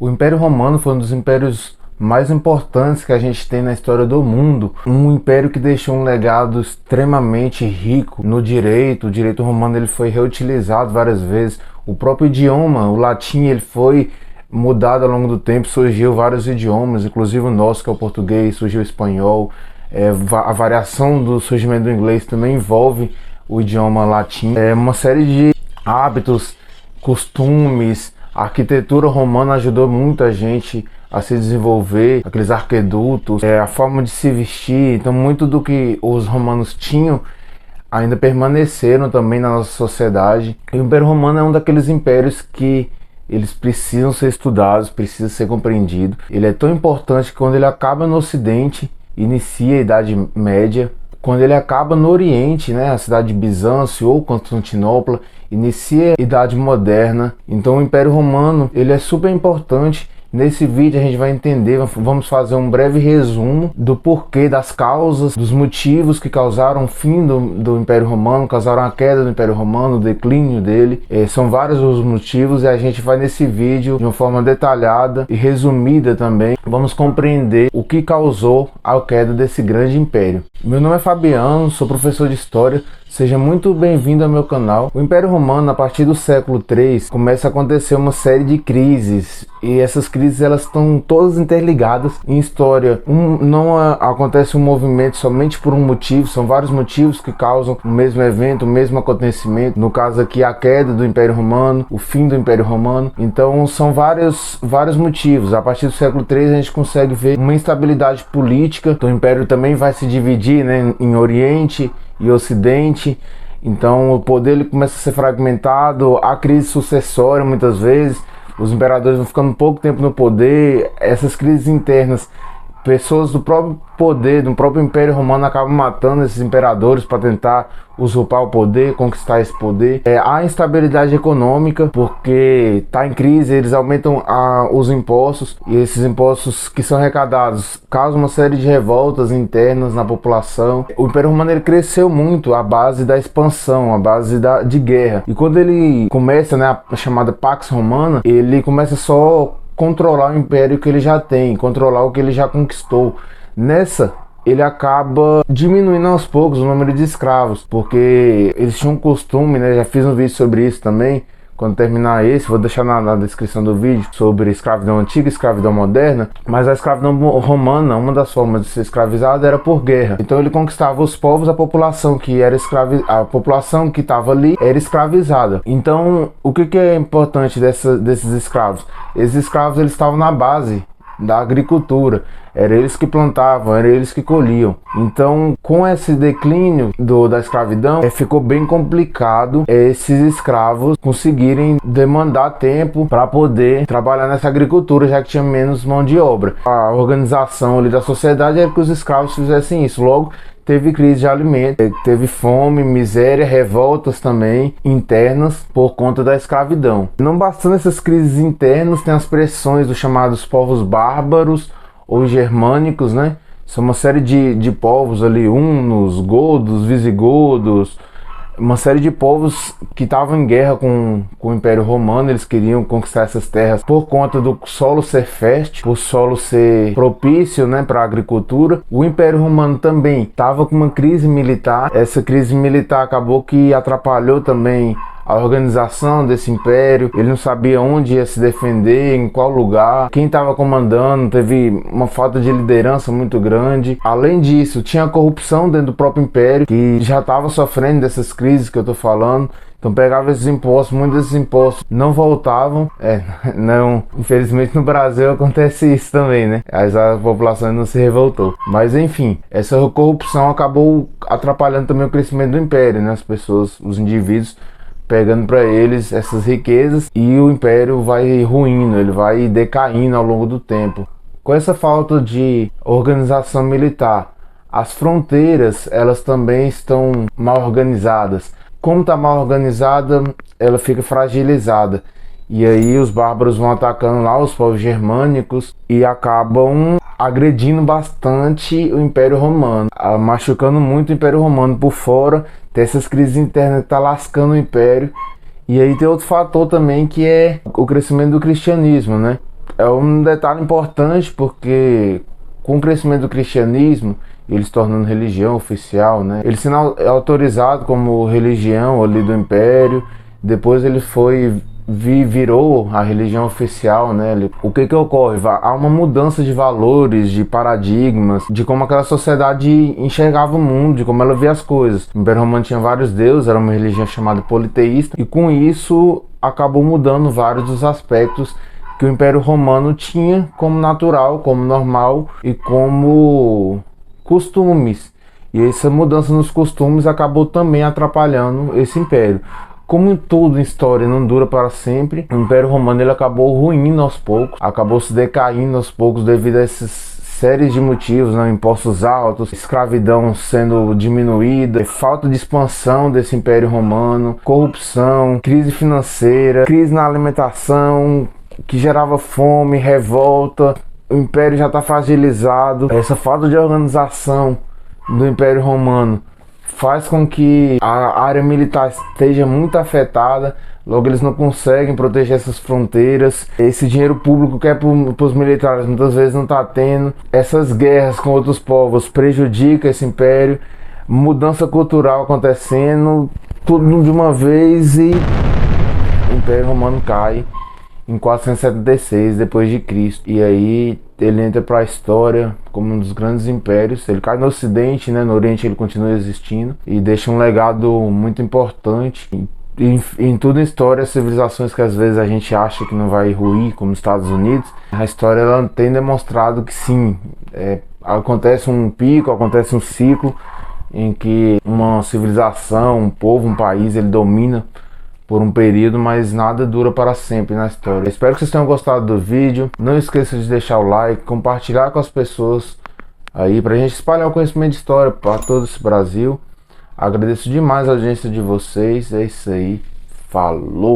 O Império Romano foi um dos impérios mais importantes que a gente tem na história do mundo. Um império que deixou um legado extremamente rico no direito. O direito romano ele foi reutilizado várias vezes. O próprio idioma, o latim, ele foi mudado ao longo do tempo. Surgiu vários idiomas, inclusive o nosso, que é o português, surgiu o espanhol. A variação do surgimento do inglês também envolve o idioma latim. Uma série de hábitos, costumes. A arquitetura romana ajudou muita gente a se desenvolver, aqueles arquedutos, a forma de se vestir. Então muito do que os romanos tinham ainda permaneceram também na nossa sociedade. E o Império Romano é um daqueles impérios que eles precisam ser estudados, precisam ser compreendidos. Ele é tão importante que quando ele acaba no Ocidente, inicia a Idade Média. Quando ele acaba no Oriente, né, a cidade de Bizâncio ou Constantinopla, inicia a Idade Moderna. Então o Império Romano ele é super importante. Nesse vídeo a gente vai entender, vamos fazer um breve resumo do porquê, das causas, dos motivos que causaram o fim do Império Romano, causaram a queda do Império Romano, o declínio dele. São vários os motivos e a gente vai nesse vídeo, de uma forma detalhada e resumida também, vamos compreender o que causou a queda desse grande império. Meu nome é Fabiano, sou professor de História. Seja muito bem-vindo ao meu canal. O Império Romano, a partir do século III, começa a acontecer uma série de crises. E essas crises elas estão todas interligadas em história. Não acontece um movimento somente por um motivo, são vários motivos que causam o mesmo evento, o mesmo acontecimento. No caso aqui, a queda do Império Romano, o fim do Império Romano. Então são vários motivos. A partir do século III a gente consegue ver uma instabilidade política. Então o Império também vai se dividir, né, em Oriente e Ocidente. Então o poder ele começa a ser fragmentado, há crise sucessória muitas vezes, os imperadores vão ficando pouco tempo no poder, essas crises internas, pessoas do próprio poder, do próprio Império Romano acabam matando esses imperadores para tentar usurpar o poder, conquistar esse poder. Há instabilidade econômica, porque está em crise, eles aumentam os impostos, e esses impostos que são arrecadados causam uma série de revoltas internas na população. O Império Romano ele cresceu muito à base da expansão, à base de guerra. E quando ele começa, né, a chamada Pax Romana, ele começa só controlar o império que ele já tem, controlar o que ele já conquistou. Nessa, ele acaba diminuindo aos poucos o número de escravos, porque eles tinham um costume, né, já fiz um vídeo sobre isso também, quando terminar esse, vou deixar na descrição do vídeo, sobre escravidão antiga e escravidão moderna. Mas a escravidão romana, uma das formas de ser escravizado era por guerra. Então ele conquistava os povos, a população que era a população que estava ali era escravizada. Então o que é importante desses escravos? Esses escravos eles estavam na base da agricultura, eram eles que plantavam, eram eles que colhiam. Então com esse declínio da escravidão ficou bem complicado esses escravos conseguirem demandar tempo para poder trabalhar nessa agricultura, já que tinha menos mão de obra. A organização ali da sociedade era que os escravos fizessem isso. Logo teve crise de alimento, teve fome, miséria, revoltas também internas por conta da escravidão. Não bastando essas crises internas, tem as pressões dos chamados povos bárbaros ou germânicos, né? São uma série de povos ali, hunos, godos, visigodos, uma série de povos que estavam em guerra com o Império Romano. Eles queriam conquistar essas terras por conta do solo ser fértil, o solo ser propício, né, para a agricultura. O Império Romano também estava com uma crise militar. Essa crise militar acabou que atrapalhou também a organização desse império. Ele não sabia onde ia se defender, em qual lugar, quem estava comandando. Teve uma falta de liderança muito grande. Além disso, tinha corrupção dentro do próprio império, que já estava sofrendo dessas crises que eu estou falando. Então pegava esses impostos, muitos desses impostos não voltavam. Não, infelizmente no Brasil acontece isso também, né? A população não se revoltou. Mas enfim, essa corrupção acabou atrapalhando também o crescimento do império, né? As pessoas, os indivíduos pegando para eles essas riquezas, e o império vai ruindo, ele vai decaindo ao longo do tempo. Com essa falta de organização militar, as fronteiras elas também estão mal organizadas. Como está mal organizada, ela fica fragilizada. E aí os bárbaros vão atacando lá os povos germânicos e acabam agredindo bastante o Império Romano, machucando muito o Império Romano por fora. Tem essas crises internas que tá lascando o Império. E aí tem outro fator também, que é o crescimento do cristianismo, né? É um detalhe importante porque com o crescimento do cristianismo, ele se tornando religião oficial, né? Ele sendo autorizado como religião ali do Império, depois ele virou a religião oficial, né? O que ocorre? Há uma mudança de valores, de paradigmas, de como aquela sociedade enxergava o mundo, de como ela via as coisas. O Império Romano tinha vários deuses, era uma religião chamada politeísta, e com isso acabou mudando vários dos aspectos que o Império Romano tinha como natural, como normal e como costumes. E essa mudança nos costumes acabou também atrapalhando esse império. Como em tudo em história não dura para sempre, o Império Romano ele acabou ruindo aos poucos, acabou se decaindo aos poucos devido a essas séries de motivos, né? Impostos altos, escravidão sendo diminuída, falta de expansão desse Império Romano, corrupção, crise financeira, crise na alimentação, que gerava fome, revolta. O Império já está fragilizado. Essa falta de organização do Império Romano faz com que a área militar esteja muito afetada, logo eles não conseguem proteger essas fronteiras. Esse dinheiro público que é para os militares muitas vezes não está tendo. Essas guerras com outros povos prejudicam esse império, mudança cultural acontecendo, tudo de uma vez e o Império Romano cai em 476 depois de Cristo. E aí ele entra para a história como um dos grandes impérios. Ele cai no Ocidente, né? No Oriente ele continua existindo e deixa um legado muito importante. Em toda a história, civilizações que às vezes a gente acha que não vai ruir, como os Estados Unidos, a história ela tem demonstrado que sim, acontece um pico, acontece um ciclo em que uma civilização, um povo, um país, ele domina por um período, mas nada dura para sempre na história. Espero que vocês tenham gostado do vídeo. Não esqueça de deixar o like, compartilhar com as pessoas aí, pra gente espalhar o conhecimento de história para todo esse Brasil. Agradeço demais a audiência de vocês. É isso aí. Falou!